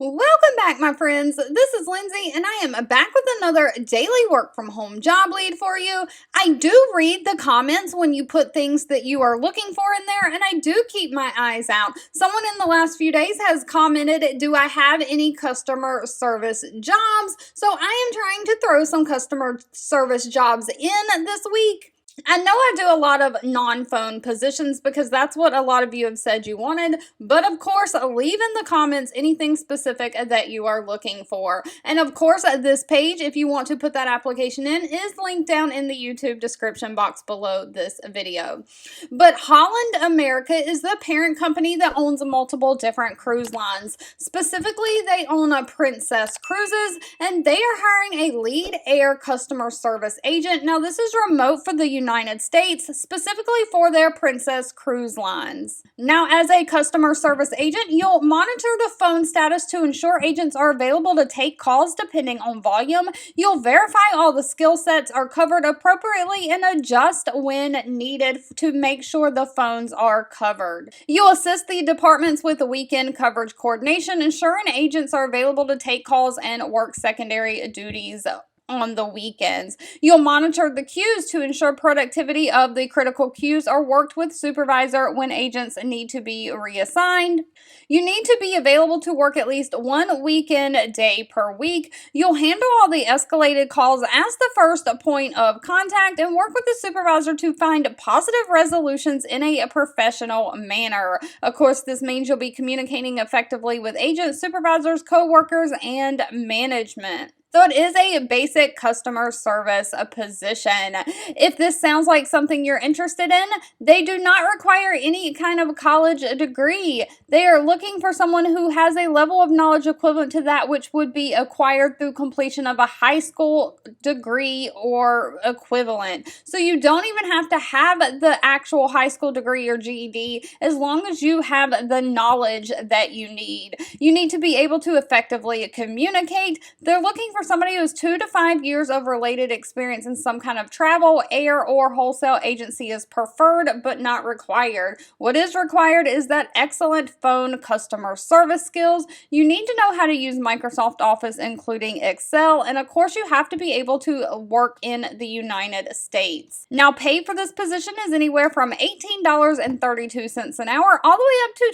Welcome back, my friends. This is Lindsay, and I am back with another daily work from home job lead for you. I do read the comments when you put things that you are looking for in there, and I do keep my eyes out. Someone in the last few days has commented, do I have any customer service jobs? So I am trying to throw some customer service jobs in this week. I know I do a lot of non-phone positions because that's what a lot of you have said you wanted, but of course, leave in the comments anything specific that you are looking for. And of course, this page, if you want to put that application in, is linked down in the YouTube description box below this video. But Holland America is the parent company that owns multiple different cruise lines. Specifically, they own a Princess Cruises, and they are hiring a lead air customer service agent. Now, this is remote for the United States, specifically for their Princess Cruise Lines. Now, as a customer service agent, you'll monitor the phone status to ensure agents are available to take calls depending on volume. You'll verify all the skill sets are covered appropriately and adjust when needed to make sure the phones are covered. You'll assist the departments with the weekend coverage coordination, ensuring agents are available to take calls and work secondary duties on the weekends. You'll monitor the queues to ensure productivity of the critical queues are worked with supervisor when agents need to be reassigned. You need to be available to work at least one weekend day per week. You'll handle all the escalated calls as the first point of contact and work with the supervisor to find positive resolutions in a professional manner. Of course, this means you'll be communicating effectively with agents, supervisors, co-workers, and management. So it is a basic customer service position. If this sounds like something you're interested in, they do not require any kind of college degree. They are looking for someone who has a level of knowledge equivalent to that which would be acquired through completion of a high school degree or equivalent. So you don't even have to have the actual high school degree or GED as long as you have the knowledge that you need. You need to be able to effectively communicate. They're looking for somebody who has 2 to 5 years of related experience in some kind of travel, air, or wholesale agency is preferred but not required. What is required is that excellent phone customer service skills. You need to know how to use Microsoft Office, including Excel, and of course you have to be able to work in the United States. Now, pay for this position is anywhere from $18.32 an hour all the way up to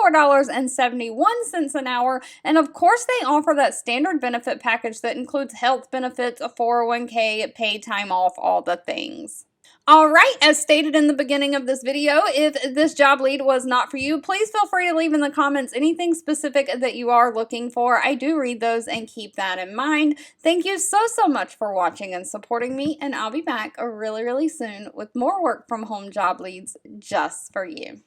$24.71 an hour, and of course they offer that standard benefit package that includes health benefits, a 401k, paid time off, all the things. All right, as stated in the beginning of this video, if this job lead was not for you, please feel free to leave in the comments anything specific that you are looking for. I do read those and keep that in mind. Thank you so much for watching and supporting me, and I'll be back really soon with more work from home job leads just for you.